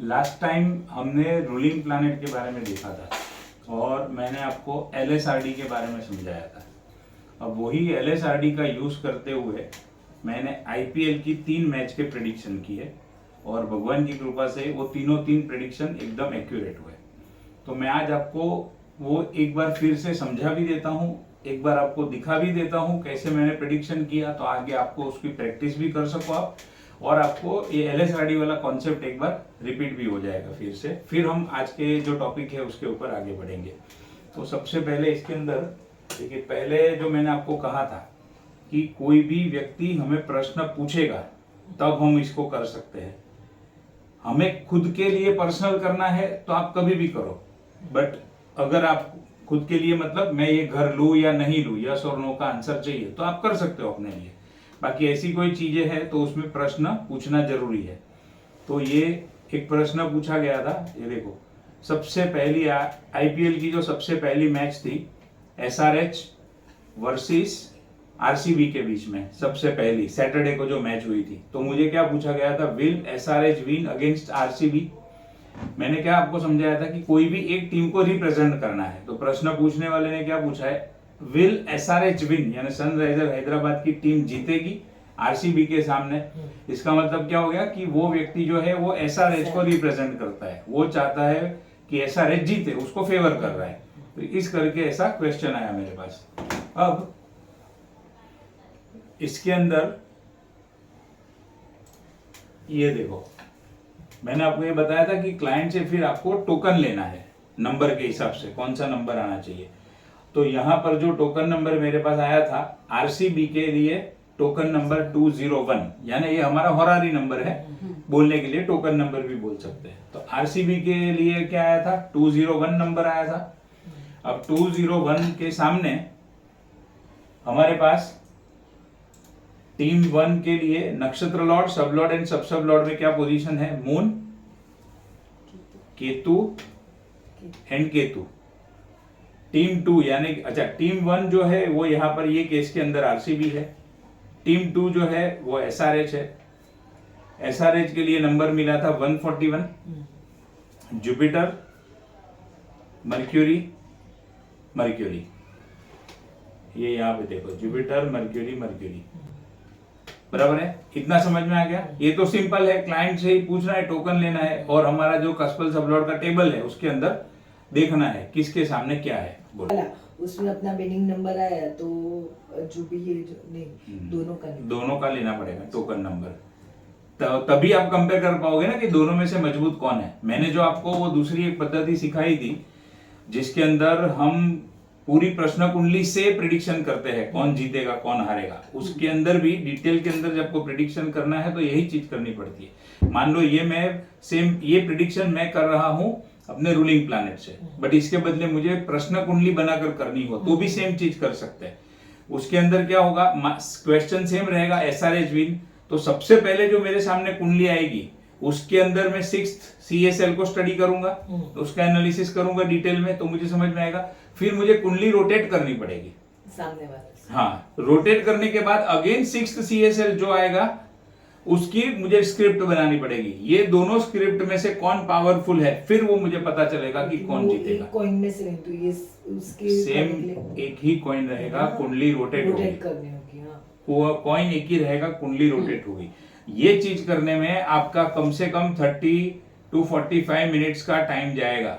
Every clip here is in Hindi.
लास्ट टाइम हमने रूलिंग प्लैनेट के बारे में देखा था और मैंने आपको LSRD के बारे में समझाया था। अब वही LSRD का यूज़ करते हुए मैंने IPL की 3 मैच के प्रेडिक्शन किए और भगवान की कृपा से वो तीनों प्रेडिक्शन एकदम एक्यूरेट हुए। तो मैं आज आपको वो एक बार फिर से समझा भी देता हूँ, एक बार आपको दिखा भी देता हूँ कैसे मैंने प्रेडिक्शन किया, तो आगे आपको उसकी प्रैक्टिस भी कर सको आप, और आपको ये LSRD वाला कॉन्सेप्ट एक बार रिपीट भी हो जाएगा फिर से। फिर हम आज के जो टॉपिक है उसके ऊपर आगे बढ़ेंगे। तो सबसे पहले इसके अंदर देखिए, पहले जो मैंने आपको कहा था कि कोई भी व्यक्ति हमें प्रश्न पूछेगा तब हम इसको कर सकते हैं। हमें खुद के लिए पर्सनल करना है तो आप कभी भी करो, बट अगर आप खुद के लिए मतलब मैं ये घर लूं या नहीं लूं, यस और नो का आंसर चाहिए तो आप कर सकते हो अपने लिए। बाकी ऐसी कोई चीजें हैं तो उसमें प्रश्न पूछना जरूरी है। तो ये एक प्रश्न पूछा गया था, ये देखो, सबसे पहली IPL की जो सबसे पहली मैच थी SRH वर्सेस RCB के बीच में, सबसे पहली सैटरडे को जो मैच हुई थी, तो मुझे क्या पूछा गया था, will SRH win against RCB। मैंने क्या आपको समझाया था कि कोई भी एक टीम को रिप्रेजेंट करना है। तो प्रश्न पूछने वाले ने क्या पूछा है, विल SRH विन, यानी सनराइजर हैदराबाद की टीम जीतेगी RCB के सामने। इसका मतलब क्या हो गया कि वो व्यक्ति जो है वो SRH को रिप्रेजेंट करता है, वो चाहता है कि SRH जीते, उसको फेवर कर रहा है। तो इस करके ऐसा क्वेश्चन आया मेरे पास। अब इसके अंदर ये देखो, मैंने आपको ये बताया था कि क्लाइंट से फिर आपको टोकन लेना है नंबर के हिसाब से, कौन सा नंबर आना चाहिए। तो यहां पर जो टोकन नंबर मेरे पास आया था RCB के लिए, टोकन नंबर 201, यानी ये हमारा हॉरारी नंबर है, बोलने के लिए टोकन नंबर भी बोल सकते हैं। तो RCB के लिए क्या आया था, 201 नंबर आया था। अब 201 के सामने हमारे पास टीम 1 के लिए नक्षत्र लॉर्ड, सब लॉर्ड एंड सब सब लॉर्ड में क्या पोजीशन है, moon, Ketu and Ketu. Team 2 यानी अच्छा, टीम 1 जो है वो यहां पर ये केस के अंदर RCB है, टीम 2 जो है वो SRH है। SRH के लिए नंबर मिला था 141, जुपिटर, मर्क्यूरी, मर्क्यूरी, ये यहां पे देखो, जुपिटर, मर्क्यूरी, मर्क्यूरी, बराबर है। इतना समझ में आ गया। ये तो सिंपल है, क्लाइंट से ही पूछना है, टोकन लेना है, और हमारा जो कस्पल सबलॉर्ड का टेबल है उसके अंदर देखना है किसके सामने क्या है। बोलो, उसमें अपना विनिंग नंबर आया तो जो भी ये नहीं, दोनों का लेना पड़ेगा टोकन नंबर, तभी आप कंपेयर कर पाओगे ना कि दोनों में से मजबूत कौन है। मैंने जो आपको वो दूसरी एक पद्धति सिखाई थी जिसके अंदर हम पूरी प्रश्न कुंडली से प्रिडिक्शन करते हैं कौन जीतेगा कौन हारेगा, उसके अंदर भी डिटेल के अंदर जब आपको प्रिडिक्शन करना है तो यही चीज करनी पड़ती है। मान लो ये मैं सेम ये प्रिडिक्शन मैं कर रहा हूं अपने रूलिंग प्लैनेट से, बट इसके बदले मुझे प्रश्न कुंडली बनाकर करनी हो तो भी सेम चीज कर सकते हैं। उसके अंदर क्या होगा, क्वेश्चन सेम रहेगा, SRH विन। तो सबसे पहले जो मेरे सामने कुंडली आएगी उसके अंदर मैं 6th CSL को स्टडी करूंगा, तो उसका एनालिसिस करूंगा डिटेल में, तो मुझे समझ में आएगा। फिर मुझे कुंडली रोटेट करनी पड़ेगी सामने वाले, हाँ, रोटेट करने के बाद अगेन 6th CSL जो आएगा उसकी मुझे स्क्रिप्ट बनानी पड़ेगी। ये दोनों स्क्रिप्ट में से कौन पावरफुल है, फिर वो मुझे पता चलेगा कि कौन जीतेगा। कॉइन में से तो ये उसके सेम एक ही कॉइन रहेगा, कुंडली रोटेट करनी होगी। कॉइन एक ही रहेगा, कुंडली रोटेट होगी। ये चीज करने में आपका कम से कम 30 to 45 मिनट्स का टाइम जाएगा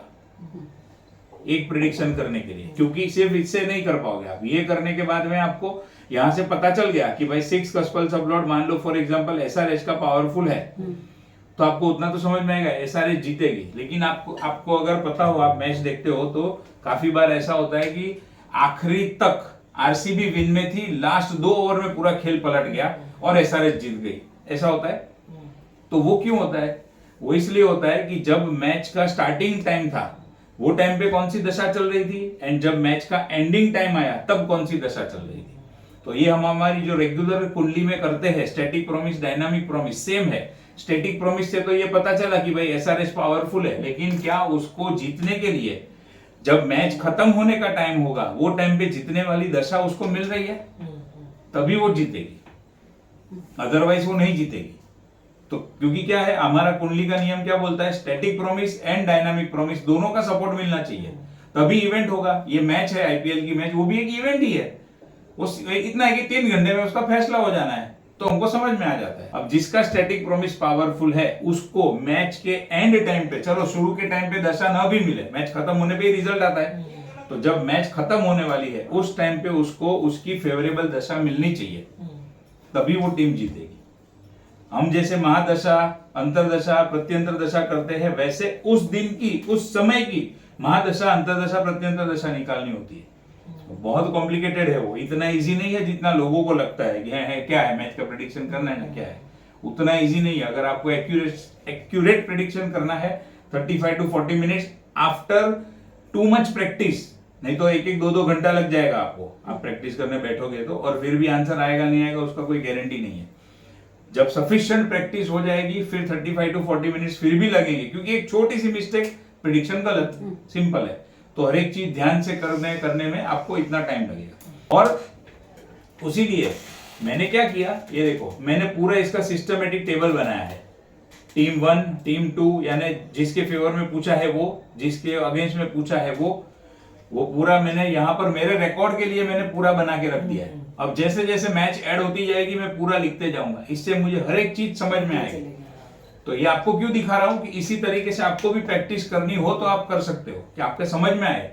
एक प्रिडिक्शन करने के लिए, क्योंकि सिर्फ इससे नहीं कर पाओगे आप। ये करने के बाद में आपको यहां से पता चल गया कि भाई 6 कस्पल सबलॉर्ड, मान लो फॉर एग्जांपल SRH का पावरफुल है, तो आपको उतना तो समझ में आएगा SRH जीतेगी। लेकिन आपको अगर पता हो, आप मैच देखते हो तो काफी बार ऐसा होता है कि आखिरी तक RCB विन में थी, लास्ट 2 ओवर में पूरा खेल पलट गया और SRH जीत गई, ऐसा होता है। तो वो क्यों होता है, वो इसलिए होता है कि जब मैच का स्टार्टिंग टाइम था वो टाइम पे कौन सी दशा चल रही थी, एंड जब मैच का एंडिंग टाइम आया तब कौन सी दशा चल रही थी। तो ये हम हमारी जो रेगुलर कुंडली में करते हैं, static promise, dynamic promise, same है। स्टैटिक प्रोमिस से तो ये पता चला कि भाई SRH पावरफुल है, लेकिन क्या उसको जीतने के लिए जब मैच खत्म होने का टाइम होगा वो टाइम पे जीतने वाली दशा उसको मिल रही है, तभी वो जीतेगी, अदरवाइज वो नहीं जीतेगी। तो क्योंकि क्या है, हमारा कुंडली का नियम क्या बोलता है, static promise and dynamic promise दोनों का सपोर्ट मिलना चाहिए, तभी इवेंट होगा। ये मैच है आईपीएल की मैच, वो भी एक इवेंट ही है। उस इतना है कि 3 घंटे में उसका फैसला हो जाना है, तो हमको समझ में आ जाता है। अब जिसका स्टैटिक प्रोमिस पावरफुल है उसको मैच के एंड टाइम पे, चलो शुरू के टाइम पे दशा ना भी मिले, मैच खत्म होने पे ही रिजल्ट आता है, तो जब मैच खत्म होने वाली है उस टाइम पे उसको उसकी फेवरेबल दशा मिलनी चाहिए, तभी वो टीम जीतेगी। हम जैसे महादशा, अंतरदशा, प्रत्यंतर दशा करते हैं, वैसे उस दिन की, उस समय की महादशा, अंतरदशा, प्रत्यंतर दशा निकालनी होती है। बहुत कॉम्प्लिकेटेड है वो, इतना इजी नहीं है जितना लोगों को लगता है कि है क्या है, मैच का प्रेडिक्शन करना है ना, क्या है, उतना इजी नहीं है। अगर आपको एक्यूरेट प्रेडिक्शन करना है 35 to 40 minutes after too much practice, नहीं तो 1-2 घंटा लग जाएगा आपको, आप प्रैक्टिस करने बैठोगे तो, और फिर भी आंसर आएगा नहीं आएगा उसका कोई गारंटी नहीं है। जब सफिशिएंट प्रैक्टिस हो जाएगी फिर 35 to 40 मिनट्स फिर भी लगेंगे, क्योंकि एक छोटी सी मिस्टेक प्रेडिक्शन गलत, सिंपल है। तो हर एक चीज ध्यान से करने में आपको इतना टाइम लगेगा। और उसीलिए मैंने क्या किया, ये देखो, मैंने पूरा इसका सिस्टमेटिक टेबल बनाया है। टीम 1, टीम 2, यानी जिसके फेवर में पूछा है वो, जिसके अगेंस्ट में पूछा है वो पूरा मैंने यहाँ पर मेरे रिकॉर्ड के लिए मैंने पूरा बना के रख दिया है। अब जैसे जैसे मैच ऐड होती जाएगी मैं पूरा लिखते जाऊंगा, इससे मुझे हर एक चीज समझ में आएगी। तो ये आपको क्यों दिखा रहा हूं कि इसी तरीके से आपको भी प्रैक्टिस करनी हो तो आप कर सकते हो, कि आपके समझ में आए।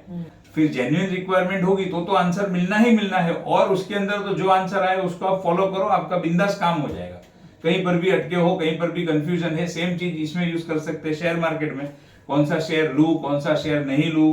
फिर जेन्युइन रिक्वायरमेंट होगी तो आंसर मिलना ही मिलना है, और उसके अंदर तो जो आंसर आए उसको आप फॉलो करो, आपका बिंदास काम हो जाएगा। कहीं पर भी अटके हो, कहीं पर भी कंफ्यूजन है, सेम चीज इसमें यूज कर सकते हैं। शेयर मार्केट में कौन सा शेयर लू, कौन सा शेयर नहीं लू,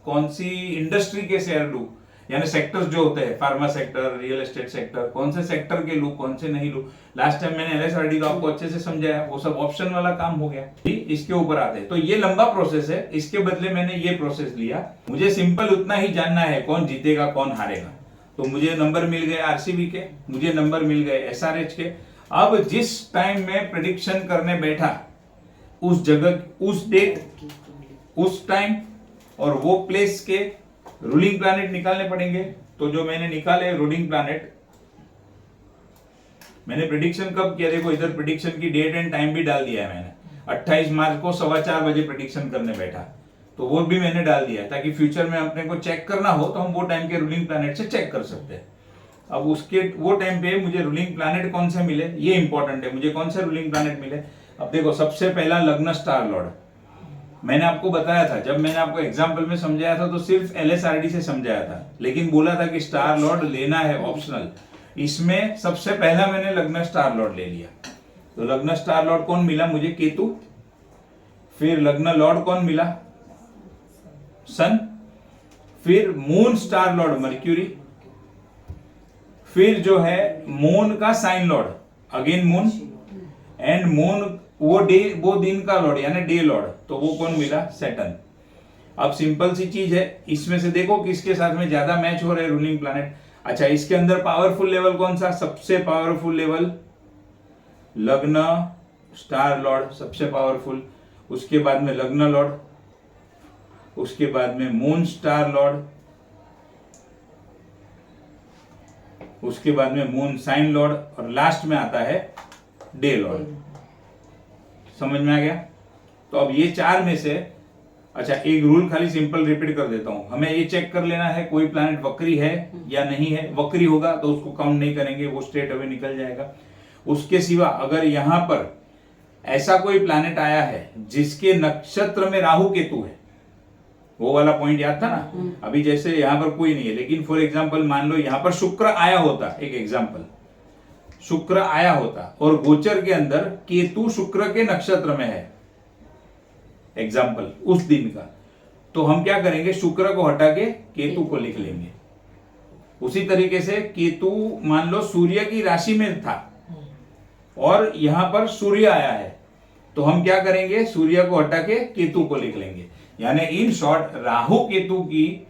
कौन सी इंडस्ट्री के शेयर लू, यानी सेक्टर्स जो होते हैं, pharma sector, real estate sector, कौन से सेक्टर के लू, कौन से नहीं लू। लास्ट टाइम मैंने एलएसआरडी का आपको अच्छे से समझाया, वो सब ऑप्शन वाला काम हो गया। इसके ऊपर आते हैं, तो ये लंबा प्रोसेस है, इसके बदले मैंने ये प्रोसेस लिया। मुझे सिंपल उतना ही जानना है कौन जीतेगा कौन हारेगा। तो मुझे नंबर मिल गए आरसीबी के, मुझे नंबर मिल गए एसआरएच के। अब जिस टाइम में प्रेडिक्शन करने बैठा, उस जगह, उस डेट, उस टाइम और वो प्लेस के रूलिंग प्लैनेट निकालने पड़ेंगे। तो जो मैंने निकाले रूलिंग प्लैनेट, मैंने प्रेडिक्शन कब किया, देखो इधर प्रेडिक्शन की डेट एंड टाइम भी डाल दिया है मैंने। 28 मार्च को 4:15 बजे प्रेडिक्शन करने बैठा, तो वो भी मैंने डाल दिया ताकि फ्यूचर में अपने को चेक करना हो तो हम वो टाइम के रूलिंग प्लैनेट से चेक कर सकते हैं। अब उसके वो टाइम पे मुझे रूलिंग प्लैनेट कौन से मिले, ये इंपॉर्टेंट है, मुझे कौन से रूलिंग प्लैनेट मिले। अब देखो, सबसे पहला लग्न स्टार लॉर्ड, मैंने आपको बताया था, जब मैंने आपको एग्जाम्पल में समझाया था तो सिर्फ एलएसआरडी से समझाया था, लेकिन बोला था कि स्टार लॉर्ड लेना है ऑप्शनल। इसमें सबसे पहला मैंने लग्न स्टार लॉर्ड ले लिया। तो लग्न स्टार लॉर्ड कौन मिला मुझे, केतु। फिर लग्न लॉर्ड कौन मिला, सन। फिर मून स्टार लॉर्ड मर्क्यूरी। फिर जो है मून का sign lord, again moon. And moon वो दिन का लॉर्ड यानी डे लॉर्ड, तो वो कौन मिला, सैटर्न। अब सिंपल सी चीज है, इसमें से देखो किसके साथ में ज्यादा मैच हो रहे हैं रूलिंग प्लैनेट। अच्छा, इसके अंदर पावरफुल लेवल कौन सा, सबसे पावरफुल लेवल लग्न स्टार लॉर्ड, सबसे पावरफुल। उसके बाद में लग्न लॉर्ड, उसके बाद में मून स्टार लॉर्ड, उसके बाद में मून साइन लॉर्ड, और लास्ट में आता है डे लॉर्ड। समझ में आ गया। तो अब ये 4 में से, अच्छा एक रूल खाली सिंपल रिपीट कर देता हूं, हमें ये चेक कर लेना है कोई प्लैनेट वक्री है या नहीं है। वक्री होगा तो उसको काउंट नहीं करेंगे, वो स्ट्रेट अवे निकल जाएगा। उसके सिवा अगर यहां पर ऐसा कोई प्लैनेट आया है जिसके नक्षत्र में राहु केतु है, वो वाला पॉइंट याद था ना। अभी जैसे यहां पर कोई नहीं है, लेकिन फॉर एग्जाम्पल मान लो यहां पर शुक्र आया होता, एक एग्जाम्पल, शुक्र आया होता और गोचर के अंदर केतु शुक्र के नक्षत्र में है, एग्जाम्पल उस दिन का, तो हम क्या करेंगे, शुक्र को हटा के केतु को लिख लेंगे। उसी तरीके से केतु मान लो सूर्य की राशि में था और यहां पर सूर्य आया है, तो हम क्या करेंगे, सूर्य को हटा के केतु को लिख लेंगे। यानी इन शॉर्ट राहु केतु की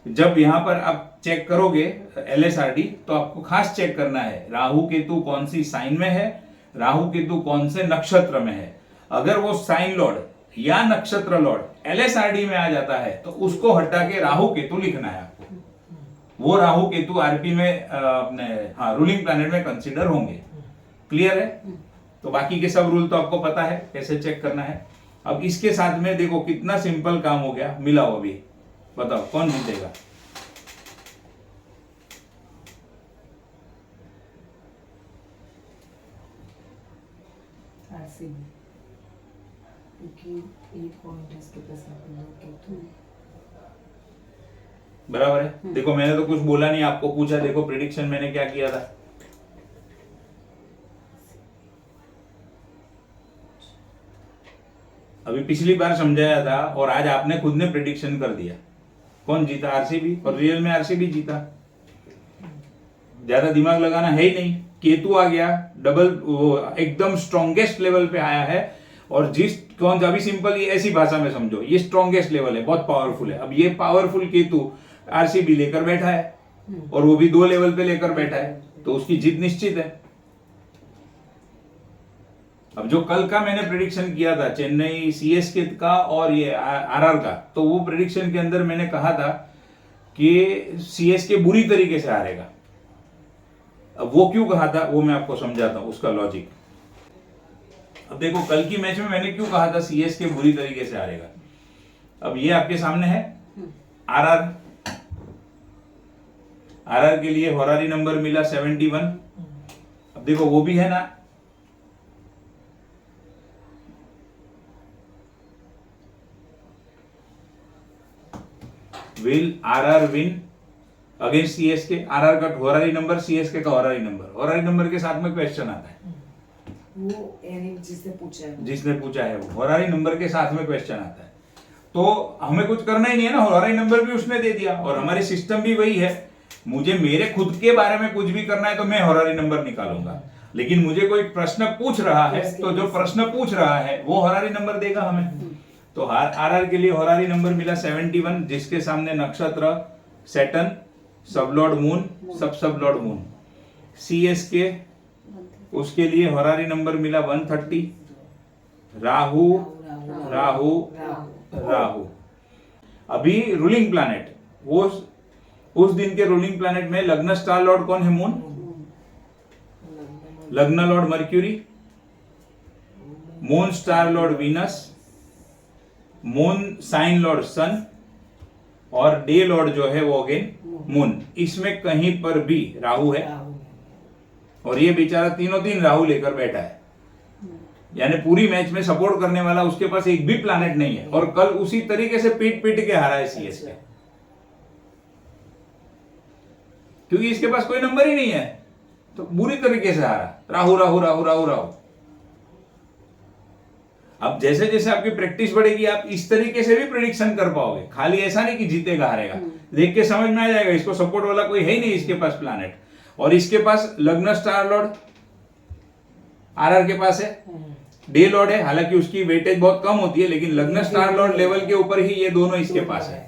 जब यहां पर आप चेक करोगे एलएसआरडी, तो आपको खास चेक करना है राहु केतु कौन सी साइन में है, राहु केतु कौन से नक्षत्र में है। अगर वो साइन लॉर्ड या नक्षत्र लॉर्ड एलएसआरडी में आ जाता है तो उसको हटा के राहु केतु लिखना है आपको। वो राहु केतु आरपी में रूलिंग प्लैनेट में कंसीडर होंगे। क्लियर है। तो बाकी के सब रूल तो आपको पता है कैसे चेक करना है। अब इसके साथ में देखो कितना सिंपल काम हो गया, मिलाओ अभी, बताओ कौन जीतेगा। आरसीबी, क्योंकि 8 पॉइंट है इसके पास केतु। बराबर है। देखो मैंने तो कुछ बोला नहीं, आपको पूछा, देखो प्रिडिक्शन मैंने क्या किया था। अभी पिछली बार समझाया था और आज आपने खुद ने प्रिडिक्शन कर दिया। कौन जीता? आरसीबी, और रियल में आरसीबी जीता। ज्यादा दिमाग लगाना है ही नहीं। केतु आ गया, डबल एकदम स्ट्रॉन्गेस्ट लेवल पे आया है। और जिस कौन सा, अभी सिंपल ये ऐसी भाषा में समझो, ये स्ट्रॉन्गेस्ट लेवल है, बहुत पावरफुल है। अब ये पावरफुल केतु आरसीबी लेकर बैठा है और वो भी 2 लेवल पे लेकर बैठा है, तो उसकी जीत निश्चित है। अब जो कल का मैंने प्रेडिक्शन किया था चेन्नई सीएसके का और ये आरआर का, तो वो प्रेडिक्शन के अंदर मैंने कहा था कि सीएसके बुरी तरीके से हारेगा। अब वो क्यों कहा था वो मैं आपको समझाता हूं, उसका लॉजिक। अब देखो कल की मैच में मैंने क्यों कहा था सीएसके बुरी तरीके से हारेगा। अब ये आपके सामने है आरआर। आरआर के लिए होरारी नंबर मिला 71। अब देखो वो भी है ना, will RR win against CSK. RR का होरारी नंबर, सीएसके का होरारी नंबर। होरारी नंबर के साथ में क्वेश्चन आता है, वो यानी जिसने पूछा है वो होरारी नंबर के साथ में क्वेश्चन आता है। तो हमें कुछ करना ही नहीं है ना, होरारी नंबर भी उसने दे दिया और हमारी सिस्टम भी वही है। मुझे मेरे खुद के बारे में कुछ भी करना है तो मैं होरारी नंबर निकालूंगा, लेकिन मुझे कोई प्रश्न पूछ रहा है तो जो प्रश्न पूछ रहा है वो होरारी नंबर देगा हमें। तो आरआर के लिए होरारी नंबर मिला 71, जिसके सामने नक्षत्र सैटर्न, सबलॉर्ड मून, सब मून। सीएसके उसके लिए होरारी नंबर मिला 130, राहु राहु राहु। अभी रूलिंग प्लैनेट, वो उस दिन के रूलिंग प्लैनेट में लग्न स्टार लॉर्ड कौन है? मून। लग्न lord Mercury, moon star lord Venus, moon sign lord sun, और डे लॉर्ड जो है वो अगेन मून। इसमें कहीं पर भी राहु है और ये बेचारा तीनों दिन राहु लेकर बैठा है, यानी पूरी मैच में सपोर्ट करने वाला उसके पास एक भी प्लैनेट नहीं है। और कल उसी तरीके से पीट पीट के हारा है सीएसके, क्योंकि इसके पास कोई नंबर ही नहीं है, तो बुरी तरीके से हारा। राहु राहु राहु राहु राहु। अब जैसे जैसे आपकी प्रैक्टिस बढ़ेगी आप इस तरीके से भी प्रेडिक्शन कर पाओगे। खाली ऐसा नहीं कि जीतेगा हारेगा, देख के समझ में आ जाएगा इसको सपोर्ट वाला कोई है ही नहीं इसके पास प्लैनेट। और इसके पास लग्न स्टार लॉर्ड आरआर के पास है, डे लॉर्ड है, हालांकि उसकी वेटेज बहुत कम होती है, लेकिन लग्न स्टार लॉर्ड लेवल के ऊपर ही ये दोनों इसके पास है।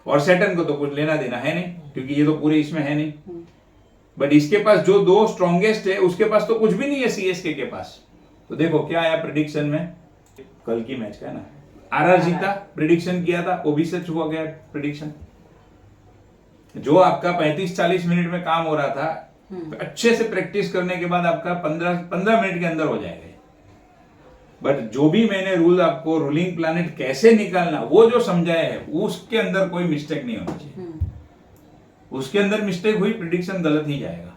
और सैटर्न को तो कुछ लेना देना है नहीं, क्योंकि ये तो पूरे इसमें है नहीं। बट इसके पास जो 2 स्ट्रॉन्गेस्ट है उसके पास तो कुछ भी नहीं है सीएसके के पास। तो देखो क्या आया प्रेडिक्शन में, कल की मैच का है ना, आरआर जीता, प्रेडिक्शन किया था वो भी सच हुआ गया प्रेडिक्शन। जो आपका 35-40 मिनट में काम हो रहा था, अच्छे से प्रैक्टिस करने के बाद आपका 15 मिनट के अंदर हो जाएगा। बट जो भी मैंने रूल आपको रूलिंग प्लैनेट कैसे निकालना वो जो समझाया है उसके अंदर कोई मिस्टेक नहीं होनी चाहिए। उसके अंदर मिस्टेक हुई प्रेडिक्शन गलत ही जाएगा।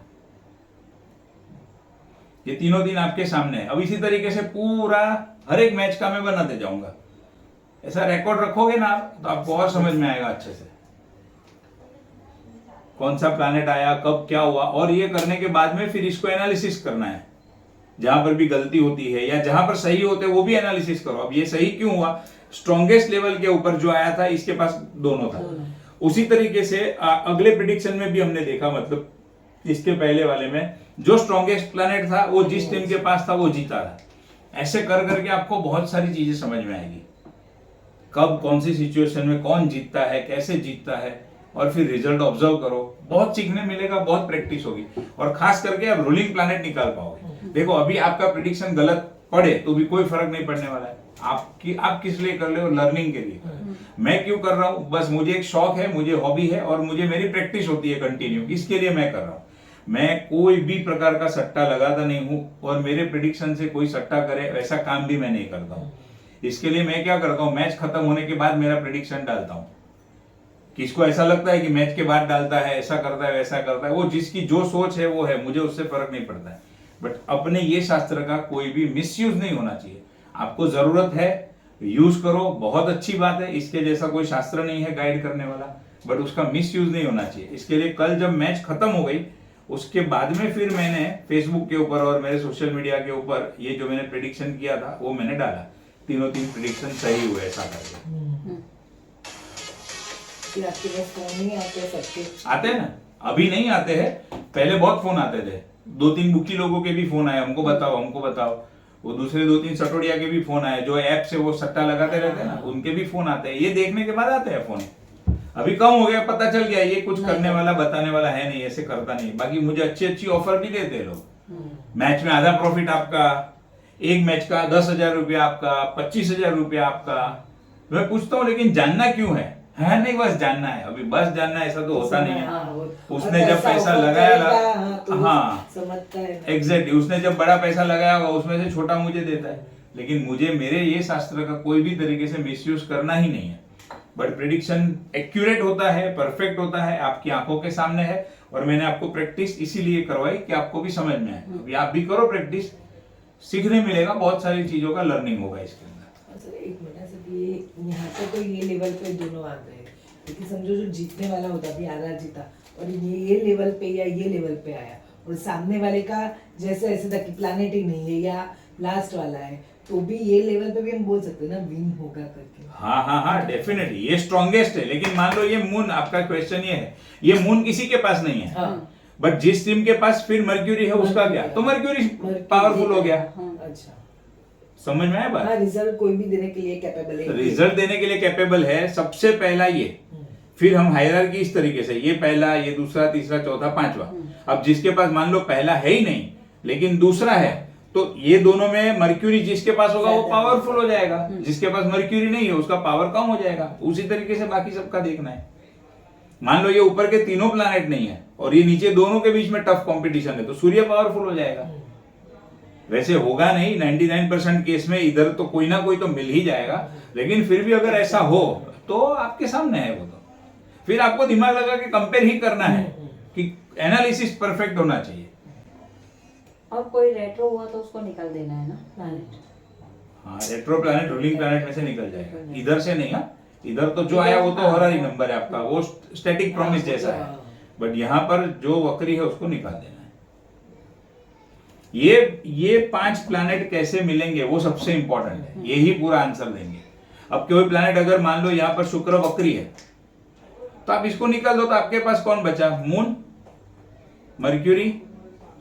ये तीनों दिन आपके सामने है। अब इसी तरीके से पूरा हर एक मैच का मैं बनाते जाऊंगा। ऐसा रिकॉर्ड रखोगे ना आप तो आपको और समझ में आएगा अच्छे से कौन सा प्लैनेट आया, कब क्या हुआ। और ये करने के बाद में फिर इसको एनालिसिस करना है, जहां पर भी गलती होती है या जहां पर सही होते वो भी एनालिसिस करो। अब ये सही क्यों हुआ, स्ट्रॉन्गेस्ट लेवल के ऊपर जो आया था इसके पास दोनों था। उसी तरीके से अगले प्रेडिक्शन में भी हमने देखा, मतलब इसके पहले वाले में जो स्ट्रॉन्गेस्ट प्लैनेट था वो जिस टीम के पास था वो जीता था। ऐसे कर करके आपको बहुत सारी चीजें समझ में आएगी, कब कौन सी सिचुएशन में कौन जीतता है, कैसे जीतता है, और फिर रिजल्ट ऑब्जर्व करो। बहुत सीखने मिलेगा, बहुत प्रैक्टिस होगी, और खास करके आप रूलिंग प्लैनेट निकाल पाओगे। देखो अभी आपका प्रेडिक्शन गलत पड़े तो भी कोई फर्क नहीं पड़ने वाला है। आप किस लिए कर रहे हो, लर्निंग के लिए। मैं क्यों कर रहा हूं, बस मुझे एक शौक है, मुझे हॉबी है और मुझे मेरी प्रैक्टिस होती है कंटिन्यू, इसके लिए मैं कर रहा हूं। मैं कोई भी प्रकार का सट्टा लगाता नहीं हूं और मेरे प्रिडिक्शन से कोई सट्टा करे वैसा काम भी मैं नहीं करता हूं। इसके लिए मैं क्या करता हूं, मैच खत्म होने के बाद मेरा प्रिडिक्शन डालता हूं। किसको ऐसा लगता है कि मैच के बाद डालता है, ऐसा करता है, वैसा करता है, वो जिसकी जो सोच है वो है, मुझे उससे फर्क नहीं पड़ता है। बट अपने ये शास्त्र का कोई भी मिसयूज नहीं होना चाहिए। आपको जरूरत है, यूज करो, बहुत अच्छी बात है, इसके जैसा कोई शास्त्र नहीं है गाइड करने वाला, बट उसका मिसयूज नहीं होना चाहिए। इसके लिए कल जब मैच खत्म हो गई उसके बाद में फिर मैंने फेसबुक के ऊपर और मेरे सोशल मीडिया के ऊपर ये जो मैंने प्रेडिक्शन किया था वो मैंने डाला, तीनों प्रेडिक्शन सही हुए ऐसा करके। फिर आपके पास फोन नहीं आते सबके? आते हैं ना, अभी नहीं आते हैं, पहले बहुत फोन आते थे, 2-3 बुकी लोगों के भी फोन आए, हमको बताओ हमको बताओ। वो दूसरे 2-3 सटोडिया के भी फोन आए, जो ऐप से वो सट्टा लगाते रहते हैं ना, उनके भी फोन आते हैं। ये देखने के बाद आते हैं फोन। अभी कम हो गया, पता चल गया ये कुछ करने वाला बताने वाला है नहीं, ऐसे करता नहीं। बाकी मुझे अच्छी अच्छी ऑफर भी देते हैं लोग। मैच में आधा प्रॉफिट आपका, एक मैच का 10,000 रुपया आपका, 25,000 रुपया आपका। मैं पूछता हूँ लेकिन जानना क्यों है नहीं, बस जानना है, अभी बस जानना है, ऐसा तो होता नहीं है। उसने जब पैसा लगाया, हाँ समझता है एग्जैक्टली, उसने जब बड़ा पैसा लगाया होगा उसमें से छोटा मुझे देता है। लेकिन मुझे मेरे ये शास्त्र का कोई भी तरीके से मिसयूज करना ही नहीं है। बट प्रेडिक्शन एक्यूरेट होता है, परफेक्ट होता है, आपकी आंखों के सामने है। और मैंने आपको प्रैक्टिस इसीलिए करवाई कि आपको भी समझ में आए। अभी आप भी करो प्रैक्टिस, सीखने मिलेगा, बहुत सारी चीजों का लर्निंग होगा इसके अंदर। एक मिनट से ये यहाँ पे तो ये लेवल पे दोनों आ गए, लेकिन समझो जो जीतने वाला होता अभी आधा जीता और ये लेवल पे या ये लेवल पे आया, और सामने वाले का जैसे ऐसे था कि प्लैनेट ही नहीं है या लास्ट वाला है, तो भी ये लेवल पे भी हम बोल सकते हैं ना विन होगा करके। हाँ डेफिनेटली ये स्ट्रॉन्गेस्ट है। लेकिन मान लो ये मून, आपका क्वेश्चन ये है, ये मून किसी के पास नहीं है, बट जिस टीम के पास फिर मर्क्यूरी है उसका क्या, तो मर्क्यूरी पावरफुल हो गया। अच्छा, समझ में आया बात? रिजल्ट कोई भी देने के लिए कैपेबल है, रिजल्ट देने के लिए कैपेबल है। सबसे पहला ये, फिर हम हायरार्की इस तरीके से, ये पहला, ये दूसरा, तीसरा, चौथा, पांचवा। अब जिसके पास मान लो पहला है ही नहीं लेकिन दूसरा है, तो ये दोनों में मर्क्यूरी जिसके पास होगा वो पावरफुल हो जाएगा, जिसके पास मर्क्यूरी नहीं है उसका पावर कम हो जाएगा। उसी तरीके से बाकी सबका देखना है। मान लो ये ऊपर के तीनों प्लैनेट नहीं है और ये नीचे दोनों के बीच में टफ कंपटीशन है, तो सूर्य पावरफुल हो जाएगा। वैसे होगा नहीं, 99% केस में इधर तो कोई ना कोई तो मिल ही जाएगा, लेकिन फिर भी अगर ऐसा हो तो आपके सामने है वो। तो फिर आपको दिमाग लगा के कंपेयर ही करना है कि एनालिसिस परफेक्ट होना चाहिए। और कोई रेट्रो हुआ तो उसको निकाल देना है ना प्लैनेट। हाँ, रेट्रो प्लैनेट रूलिंग प्लैनेट में से निकल जाएगा, इधर से नहीं। इधर तो जो आया वो तो हॉररी नंबर है आपका, वो स्टैटिक प्रॉमिस जैसा है। बट यहाँ पर जो वक्री है उसको निकाल देना है। ये 5 प्लैनेट कैसे मिलेंगे वो सबसे इंपॉर्टेंट है, यही पूरा आंसर देंगे। अब कोई प्लैनेट अगर मान लो यहाँ पर शुक्र वक्री है तो आप इसको निकाल दो, तो आपके पास कौन बचा? मून, मर्क्यूरी,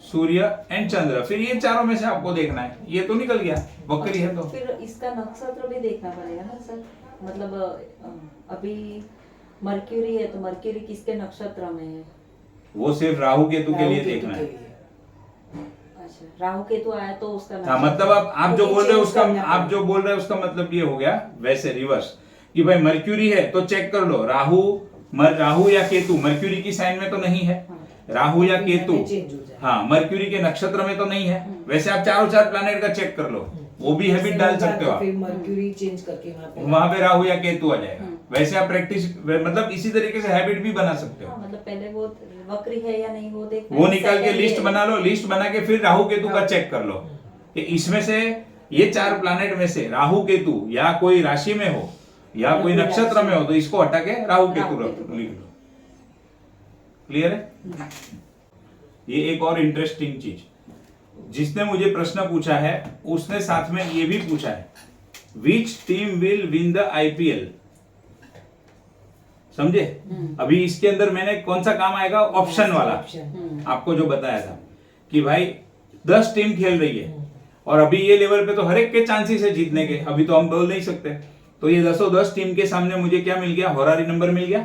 सूर्य एंड चंद्र। फिर ये चारों में से आपको देखना है, ये तो निकल गया, वक्री है तो। फिर इसका नक्षत्र भी देखना पड़ेगा ना सर, मतलब अभी मर्क्यूरी है तो मर्क्यूरी किसके नक्षत्र में है? वो सिर्फ राहु केतु के लिए देखना है। अच्छा, राहु केतु आया तो उसका हाँ, मतलब आप जो बोल रहे हो उसका, आप जो बोल रहे हो उसका मतलब ये हो गया वैसे रिवर्स, कि भाई मर्क्यूरी है तो चेक कर लो राहु या केतु मर्क्यूरी की साइन में तो नहीं है, राहु या केतु हाँ मर्क्यूरी के नक्षत्र में तो नहीं है। वैसे आप चारों 4 प्लैनेट का चेक कर लो, वो भी हैबिट डाल सकते हो आप। फिर मर्क्यूरी चेंज करके वहां पे राहु या केतु आ जाएगा। वैसे आप प्रैक्टिस, मतलब इसी तरीके से हैबिट भी बना सकते हो। मतलब पहले वो वक्री है या नहीं वो देखना, वो निकाल के लिस्ट बना लो, लिस्ट बना के फिर राहु केतु का चेक कर लो कि इसमें से ये 4 प्लैनेट में से राहु केतु या कोई राशि में हो या कोई नक्षत्र में हो तो इसको हटा के राहु केतु लिख लो। क्लियर है? ये एक और इंटरेस्टिंग चीज, जिसने मुझे प्रश्न पूछा है उसने साथ में ये भी पूछा है, which team will win the IPL। समझे? अभी इसके अंदर मैंने कौन सा काम आएगा, ऑप्शन वाला आपको जो बताया था कि भाई 10 टीम खेल रही है और अभी ये लेवल पे तो हर एक के चांसेस है जीतने के, अभी तो हम बोल नहीं सकते। तो ये 10 टीम के सामने मुझे क्या मिल गया, हॉररी नंबर मिल गया।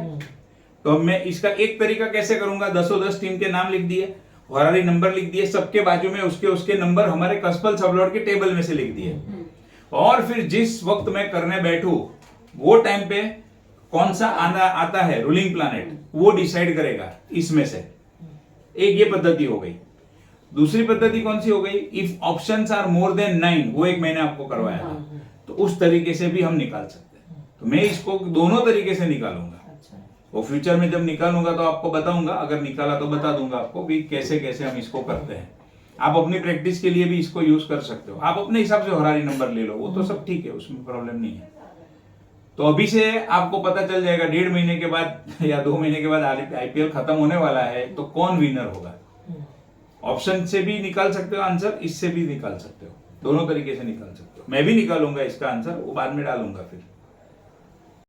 तो अब मैं इसका एक तरीका कैसे करूंगा, 10 टीम के नाम लिख दिए, हॉररी नंबर लिख दिए, सबके बाजू में उसके नंबर हमारे कस्पल सबलॉट के टेबल में से लिख दिए, और फिर जिस वक्त मैं करने बैठू वो टाइम पे कौन सा आता है रूलिंग प्लैनेट वो डिसाइड करेगा इसमें से। एक ये पद्धति हो गई। दूसरी पद्धति कौन सी हो गई, if options are more than 9, वो एक मैंने आपको करवाया था, तो उस तरीके से भी हम निकाल सकते हैं। तो मैं इसको दोनों तरीके से निकालूंगा, अच्छा वो फ्यूचर में जब निकालूंगा तो आपको बताऊंगा, अगर निकाला तो बता दूंगा आपको कि कैसे कैसे हम इसको करते हैं। आप अपनी प्रैक्टिस के लिए भी इसको यूज कर सकते हो, आप अपने हिसाब से हरारी नंबर ले लो, वो तो सब ठीक है, उसमें प्रॉब्लम नहीं है। तो अभी से आपको पता चल जाएगा 1.5 महीने के बाद या 2 महीने के बाद आईपीएल खत्म होने वाला है तो कौन विनर होगा। ऑप्शन से भी निकाल सकते हो आंसर, इससे भी निकाल सकते हो, दोनों तरीके से निकाल सकते हो। मैं भी निकालूंगा इसका आंसर, वो बाद में डालूंगा फिर।